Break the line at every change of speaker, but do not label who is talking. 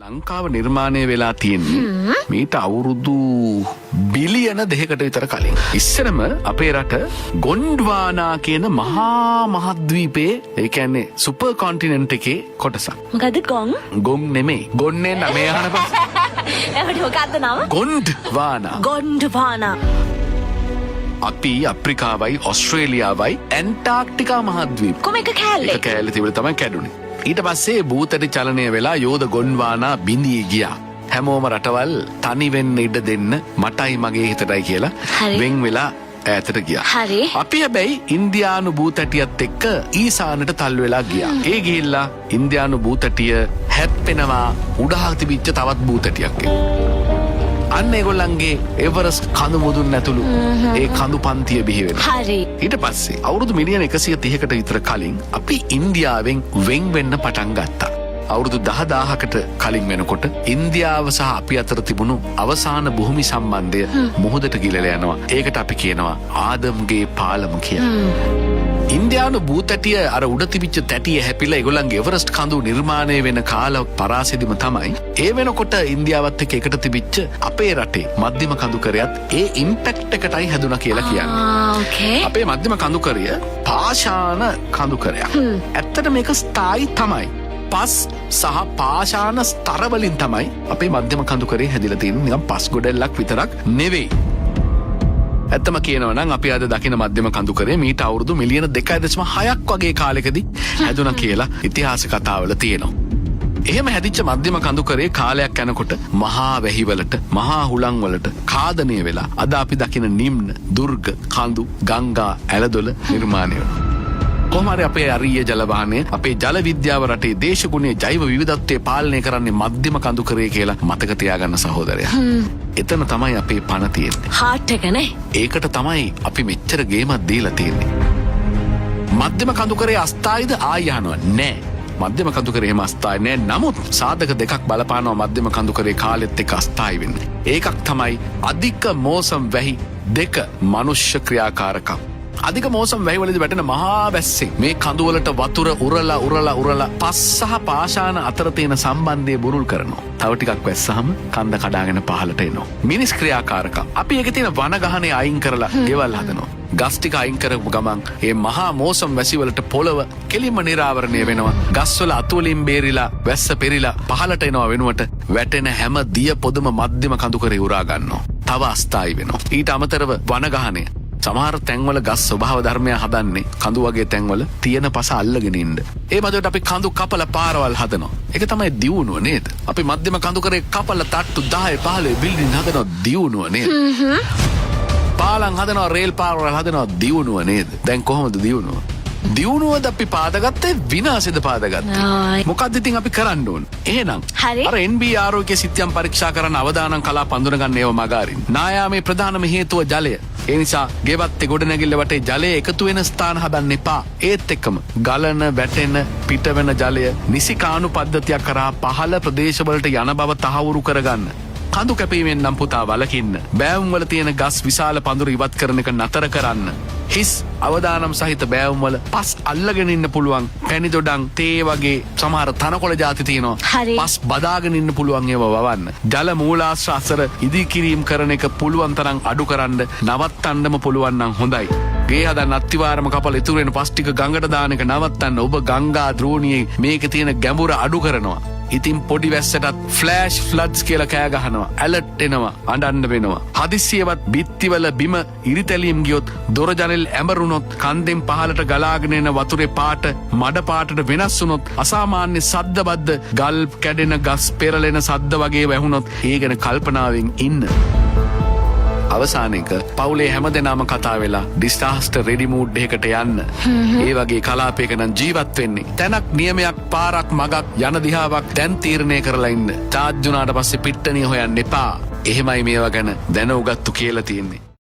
ලංකාව නිර්මාණය වෙලා තියෙන්නේ මීට අවුරුදු බිලියන 2කට විතර කලින්. ඉස්සරම අපේ රට ගොන්ඩ්වානා කියන මහා මහද්වීපයේ ඒ කියන්නේ සුපර් කොන්ටිනන්ට් එකේ කොටසක්.
මොකද ගොන්?
ගොන් නෙමෙයි. ගොන්නේ නමේ අහන පස්සේ.
එහට මොකද්ද නම?
ගොන්ඩ්වානා.
ගොන්ඩ්වානා.
අපි අප්‍රිකාවයි ඕස්ට්‍රේලියාවයි ඇන්ටාර්ක්ටිකා මහද්වීප.
කොහොම එක කෑල්ලේ?
එක කෑල්ලේ තිබුණ තමයි කැඩුනේ. ඊට පස්සේ භූතටි චලනය වෙලා යෝධ ගොන්වානා බිඳී ගියා. හැමෝම රටවල් තනි වෙන්න ඉඩ දෙන්න මටයි මගේ හිතටයි කියලා වෙන් වෙලා ඈතට ගියා.
හරි.
අපි හැබැයි ඉන්දියානු භූතටියත් එක්ක ඊසානට තල් වෙලා ගියා. ඒ ගිහිල්ලා ඉන්දියානු භූතටිය හැප්පෙනවා උඩහා තිබිච්ච තවත් භූතටියක් එක්ක. අන්න ඒගොල්ලන්ගේ එවරස්ට් කඳු මුදුන් ඇතුළු ඒ කඳු පන්තිය බිහි වෙනවා.
හරි.
ඊට පස්සේ අවුරුදු මිලියන 130කට විතර කලින් අපි ඉන්දියාවෙන් වෙන් වෙන්න පටන් ගත්තා. අවුරුදු 10000කට කලින් වෙනකොට ඉන්දියාව සහ අපි අතර තිබුණු අවසාන භූමි සම්බන්ධය මුහුදට ගිලලා යනවා. ඒකට අපි කියනවා ආදම්ගේ පාලම කියලා. ඉන්දියානු භූතටිය අර උඩ තිබිච්ච තැටිය හැපිලා ඒගොල්ලන්ගේ එවරස්ට් කඳු නිර්මාණය වෙන කාල පරාසෙදිම තමයි ඒ වෙනකොට ඉන්දියාවත් එක්ක එකට තිබිච්ච අපේ රටේ මධ්‍යම කඳුකරයත් ඒ ඉම්පැක්ට් එකටයි හැදුනා කියලා කියන්නේ.
ඕකේ.
අපේ මධ්‍යම කඳුකරය පාෂාණ කඳුකරයක්. ඇත්තට මේක ස්ථායි තමයි. පස් සහ පාෂාණ ස්තර වලින් තමයි අපේ මධ්‍යම කඳුකරේ හැදිලා තියෙන්නේ. නිකන් පස් ගොඩෙල්ලක් විතරක් නෙවෙයි. ඇත්තම කියනවා නම් අපි අද දකින මධ්‍යම කඳුකරේ මීට අවුරුදු මිලියන 2.6ක් වගේ කාලෙකදී හැදුනා කියලා ඉතිහාස කතාවල තියෙනවා. එහෙම හැදිච්ච මධ්‍යම කඳුකරේ කාලයක් යනකොට මහා වැහිවලට මහා හුලං වලට ඛාදනය වෙලා අද අපි දකින නිම්න දුර්ග කඳු ගංගා ඇලදොල නිර්මාණය වෙනවා. කොහොම හරි අපේ අරිය ජල වාහනය අපේ ජල විද්‍යාව රටේ දේශගුණයේ ජෛව විවිධත්වය පාලනය කරන්නේ මධ්‍යම කඳුකරේ කියලා මතක තියාගන්න සහෝදරයා. එතන තමයි අපේ පණ තියෙන්නේ.
හාට් එක නේ.
ඒකට තමයි අපි මෙච්චර ගේමක් දීලා තියෙන්නේ. මධ්‍යම කඳුකරේ අස්ථායිද ආයහනවා නෑ. මධ්‍යම කඳුකරේ එහෙම අස්ථායි නෑ. නමුත් සාධක දෙකක් බලපානවා මධ්‍යම කඳුකරේ කාලෙත් එක්ක අස්ථායි වෙන්නේ. ඒකක් තමයි අධික මෝසම් වැහි දෙක මනුෂ්‍ය ක්‍රියාකාරකම්. අධික මෝසම් වැහිවලදී වැටෙන මහා වැස්සේ මේ කඳුවලට වතුර උරලා පස් සහ පාෂාණ අතර තියෙන සම්බන්ධය බුරුල් කරනවා. තව ටිකක් වැස්සහම කන්ද කඩාගෙන පහළට එනවා. මිනිස් ක්‍රියාකාරකම්. අපි ඒකේ තියෙන වන ගහනේ අයින් කරලා ගෙවල් හදනවා. ගස් ටික අයින් කරපු ගමන් මේ මහා මෝසම් වැසිවලට පොළව කෙලින්ම නිරාවරණය වෙනවා. ගස්වල අතු වලින් බේරිලා වැස්ස පෙරිලා පහළට එනවා වෙනුවට වැටෙන හැම දිය පොදම මධ්‍යම කඳුකරේ උරා ගන්නවා. තව අස්ථායි වෙනවා. ඊට අමතරව වන ගහනේ සමහර තැන්වල ගස් ස්වභාව ධර්මය හදන්නේ කඳු වගේ තැන්වල තියෙන පස අල්ලගෙන ඉන්න. ඒ මැදට අපි කඳු කපලා පාරවල් හදනවා. ඒක තමයි දියුණුව නේද? අපි මධ්‍යම කඳුකරේ කපලා තට්ටු 10 15 බිල්ඩින් හදනවා දියුණුව නේද? පාලම් හදනවා රේල් පාරවල් හදනවා දියුණුව නේද? දැන් කොහොමද දියුණුව? දියුණුවද අපි පාදගත්තේ විනාශෙද පාදගත්තේ? මොකක්ද ඉතින් අපි කරන්න ඕන? එහෙනම් අර NBRO එකේ සිත්යම් පරීක්ෂා කරන අවදානම් කලාප අඳුන ගන්න ඒව මගාරින්. නායාමේ ප්‍රධානම හේතුව ජලය. ඒ නිසා ගෙවත්තේ ගොඩනැගිල්ල වටේ ජලය එකතු වෙන ස්ථාන හදන්න එපා. ඒත් එක්කම ගලන වැටෙන පිට වෙන ජලය නිසි කාණු පද්ධතියක් කරා පහළ ප්‍රදේශවලට යන බව තහවුරු කරගන්න. කඳු කැපීමෙන් නම් පුතා වලකින්න. බෑවුම් වල තියෙන ගස් විශාල පඳුරු ඉවත් කරන එක නතර කරන්න. හිස් අවදානම් සහිත බෑවුම් වල පස් අල්ලගෙන ඉන්න පුළුවන් පැණි දොඩම් තේ වගේ සමහර තනකොළ ಜಾති තියෙනවා. පස් බදාගෙන ඉන්න පුළුවන් ඒවා වවන්න. ජල මූලාශ්‍ර අසර ඉදිකිරීම කරන එක පුළුවන් තරම් අඩු කරන්න නවත්තන්නම පුළුවන් නම් හොඳයි. ගේ හදන්න අත්තිවාරම කපල ඉතුරු වෙන පස් ටික ගඟට දාන එක නවත්තන්න ඔබ ගංගා ද්‍රෝණියේ මේකේ තියෙන ගැඹුර අඩු කරනවා. ඉතින් පොඩි වැස්සටත් ෆ්ලෑෂ් ෆ්ලඩ්ස් කියලා කෑ ගහනවා. ඇලර්ට් එනවා. අඬන්න වෙනවා. හදිස්සියවත් බිත්තිවල බිම ඉරිතැලීම් ගියොත් දොර ජනෙල් ඇඹරුණොත් කන්දෙන් පහළට ගලාගෙන එන වතුරේ පාට මඩ පාටට වෙනස් වුණොත් අසාමාන්‍ය සද්ද බද්ද ගල් කැඩෙන ගස් පෙරලෙන සද්ද වගේ වැහුණොත් ඒ ගැන කල්පනාවෙන් ඉන්න. අවසානයක පවුලේ හැමදෙනාම කතා වෙලා ඩිසාස්ටර් රෙඩි මූඩ් එකකට යන්න. ඒ වගේ කලාපයක නම් ජීවත් වෙන්නේ. තැනක් නියමයක් පාරක් මගක් යන දිහාවක් දැන් තීරණය කරලා ඉන්න. චාර්ජ් වුණාට පස්සේ පිට්ටනිය හොයන්න එපා. එහෙමයි මේවා ගැන දැන උගත්තු කියලා තියෙන්නේ.